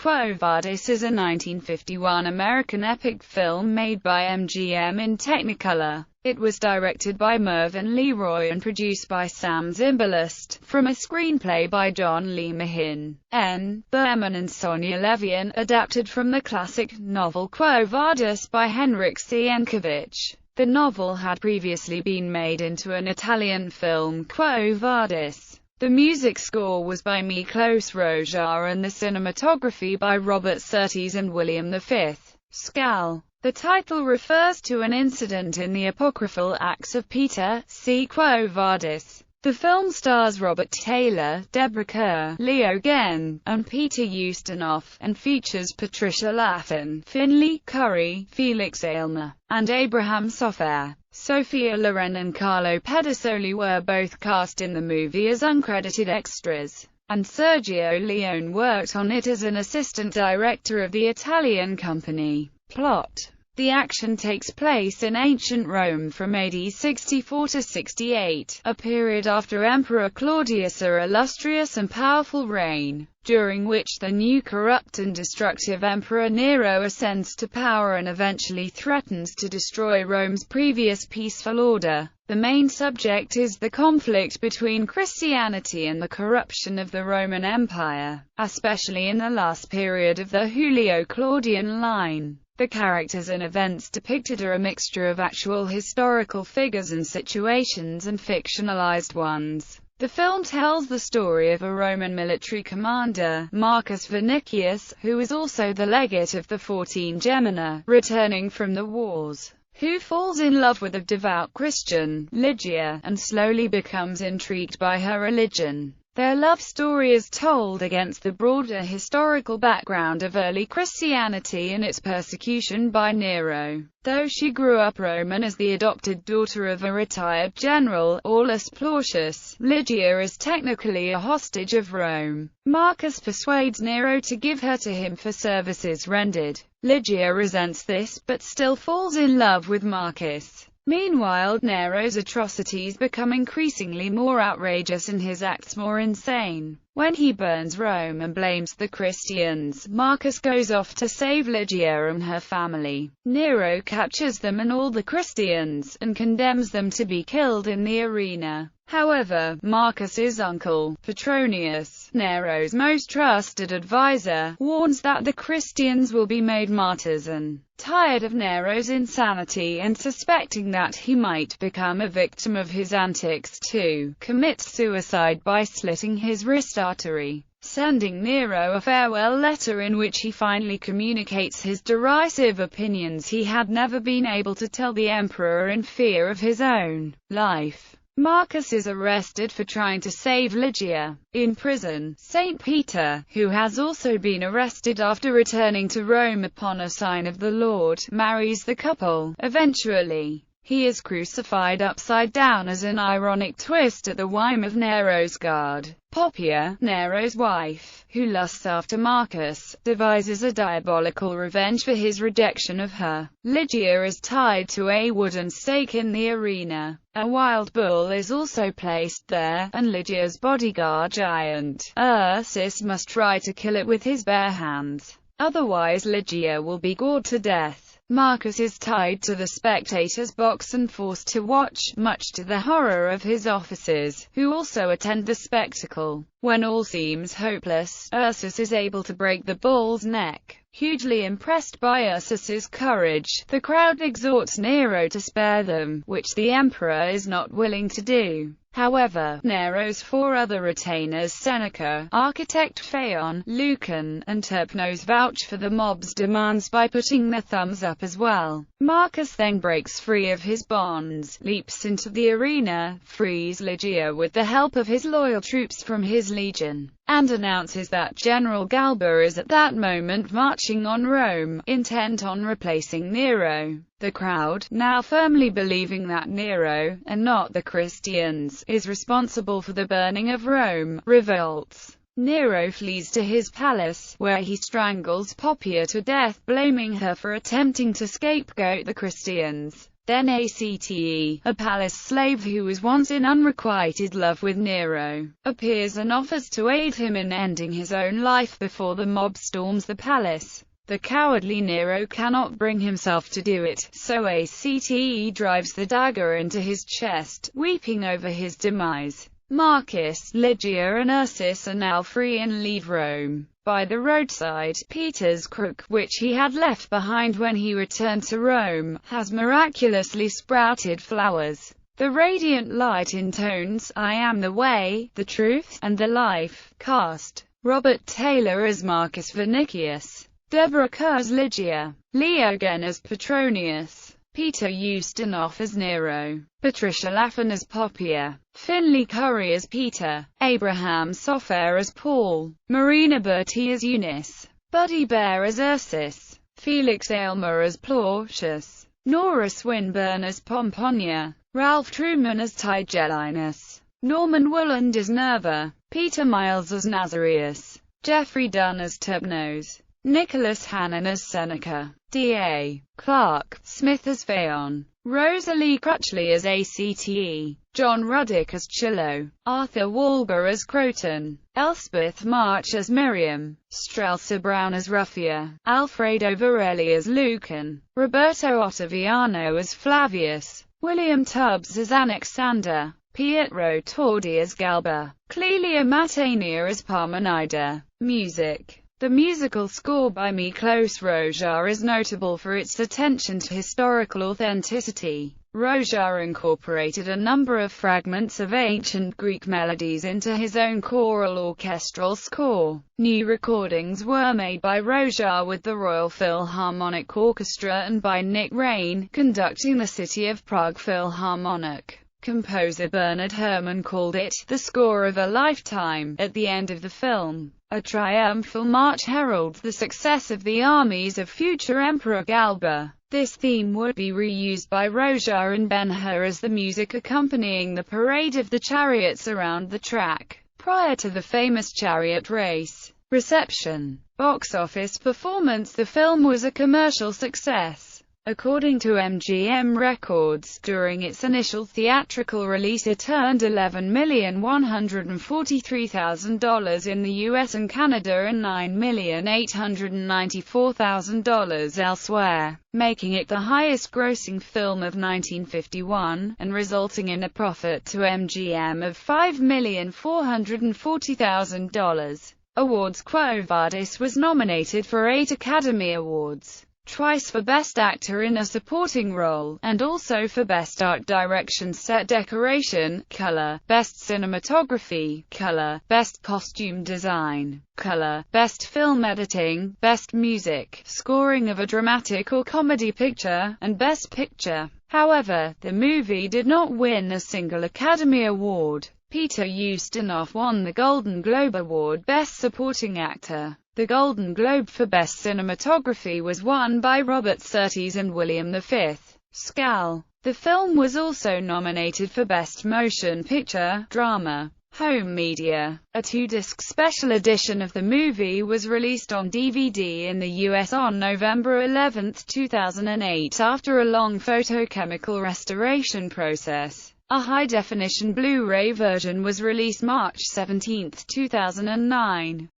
Quo Vadis is a 1951 American epic film made by MGM in Technicolor. It was directed by Mervyn LeRoy and produced by Sam Zimbalist, from a screenplay by John Lee Mahin, N. Berman and Sonia Levian, adapted from the classic novel Quo Vadis by Henryk Sienkiewicz. The novel had previously been made into an Italian film, Quo Vadis. The music score was by Miklos Rozsa and the cinematography by Robert Surtees and William V. Scal. The title refers to an incident in the apocryphal Acts of Peter, see Quo Vadis. The film stars Robert Taylor, Deborah Kerr, Leo Genn, and Peter Ustinov, and features Patricia Laffin, Finley Curry, Felix Aylmer, and Abraham Sofair. Sophia Loren and Carlo Pedicoli were both cast in the movie as uncredited extras, and Sergio Leone worked on it as an assistant director of the Italian company. Plot: the action takes place in ancient Rome from AD 64 to 68, a period after Emperor Claudius' illustrious and powerful reign, during which the new corrupt and destructive Emperor Nero ascends to power and eventually threatens to destroy Rome's previous peaceful order. The main subject is the conflict between Christianity and the corruption of the Roman Empire, especially in the last period of the Julio-Claudian line. The characters and events depicted are a mixture of actual historical figures and situations and fictionalized ones. The film tells the story of a Roman military commander, Marcus Vinicius, who is also the legate of the 14 Gemina, returning from the wars, who falls in love with a devout Christian, Lygia, and slowly becomes intrigued by her religion. Their love story is told against the broader historical background of early Christianity and its persecution by Nero. Though she grew up Roman as the adopted daughter of a retired general, Aulus Plautius, Lygia is technically a hostage of Rome. Marcus persuades Nero to give her to him for services rendered. Lygia resents this, but still falls in love with Marcus. Meanwhile, Nero's atrocities become increasingly more outrageous and his acts more insane. When he burns Rome and blames the Christians, Marcus goes off to save Lygia and her family. Nero captures them and all the Christians, and condemns them to be killed in the arena. However, Marcus's uncle, Petronius, Nero's most trusted advisor, warns that the Christians will be made martyrs, and, tired of Nero's insanity and suspecting that he might become a victim of his antics too, commits suicide by slitting his wrist artery, sending Nero a farewell letter in which he finally communicates his derisive opinions he had never been able to tell the emperor in fear of his own life. Marcus is arrested for trying to save Lygia. In prison, St. Peter, who has also been arrested after returning to Rome upon a sign of the Lord, marries the couple. Eventually, he is crucified upside down as an ironic twist at the whim of Nero's guard. Poppaea, Nero's wife, who lusts after Marcus, devises a diabolical revenge for his rejection of her. Lygia is tied to a wooden stake in the arena. A wild bull is also placed there, and Lygia's bodyguard giant, Ursus, must try to kill it with his bare hands. Otherwise Lygia will be gored to death. Marcus is tied to the spectator's box and forced to watch, much to the horror of his officers, who also attend the spectacle. When all seems hopeless, Ursus is able to break the bull's neck. Hugely impressed by Ursus's courage, the crowd exhorts Nero to spare them, which the emperor is not willing to do. However, Nero's 4 other retainers, Seneca, architect Phaon, Lucan, and Terpnos, vouch for the mob's demands by putting their thumbs up as well. Marcus then breaks free of his bonds, leaps into the arena, frees Lygia with the help of his loyal troops from his legion, and announces that General Galba is at that moment marching on Rome, intent on replacing Nero. The crowd, now firmly believing that Nero, and not the Christians, is responsible for the burning of Rome, revolts. Nero flees to his palace, where he strangles Poppaea to death, blaming her for attempting to scapegoat the Christians. then Acte, a palace slave who was once in unrequited love with Nero, appears and offers to aid him in ending his own life before the mob storms the palace. The cowardly Nero cannot bring himself to do it, so Acte drives the dagger into his chest, weeping over his demise. Marcus, Lygia and Ursus are now free and leave Rome. By the roadside, Peter's crook, which he had left behind when he returned to Rome, has miraculously sprouted flowers. The radiant light intones, "I am the way, the truth, and the life." Cast: Robert Taylor as Marcus Vinicius, Deborah Kerr as Lygia, Leo Genn as Petronius, Peter Ustinov as Nero, Patricia Laffan as Poppia, Finley Curry as Peter, Abraham Sofair as Paul, Marina Berti as Eunice, Buddy Bear as Ursus, Felix Aylmer as Plautius, Nora Swinburne as Pomponia, Ralph Truman as Tigellinus, Norman Wooland as Nerva, Peter Miles as Nazareus, Jeffrey Dunn as Tubnos, Nicholas Hannon as Seneca, D.A. Clark Smith as Phaon, Rosalie Crutchley as Acte, John Ruddick as Chillo, Arthur Walber as Croton, Elspeth March as Miriam, Strelsa Brown as Ruffia, Alfredo Varelli as Lucan, Roberto Ottaviano as Flavius, William Tubbs as Anaxander, Pietro Tordi as Galba, Clelia Matania as Parmenida. Music. The musical score by Miklos Rozsa is notable for its attention to historical authenticity. Rozsa incorporated a number of fragments of ancient Greek melodies into his own choral orchestral score. New recordings were made by Rozsa with the Royal Philharmonic Orchestra and by Nick Raine, conducting the City of Prague Philharmonic. Composer Bernard Herrmann called it the score of a lifetime. At the end of the film, a triumphal march heralds the success of the armies of future Emperor Galba. This theme would be reused by Rozsa and Ben-Hur as the music accompanying the parade of the chariots around the track, prior to the famous chariot race. Reception. Box office performance. The film was a commercial success. According to MGM Records, during its initial theatrical release it earned $11,143,000 in the US and Canada and $9,894,000 elsewhere, making it the highest-grossing film of 1951, and resulting in a profit to MGM of $5,440,000. Awards. Quo Vadis was nominated for 8 Academy Awards. Twice for Best Actor in a Supporting Role, and also for Best Art Direction, Set Decoration, Color, Best Cinematography, Color, Best Costume Design, Color, Best Film Editing, Best Music, Scoring of a Dramatic or Comedy Picture, and Best Picture. However, the movie did not win a single Academy Award. Peter Ustinov won the Golden Globe Award Best Supporting Actor. The Golden Globe for Best Cinematography was won by Robert Surtees and William V. Schall. The film was also nominated for Best Motion Picture, Drama, Home Media. A 2-disc special edition of the movie was released on DVD in the US on November 11, 2008 after a long photochemical restoration process. A high-definition Blu-ray version was released March 17, 2009.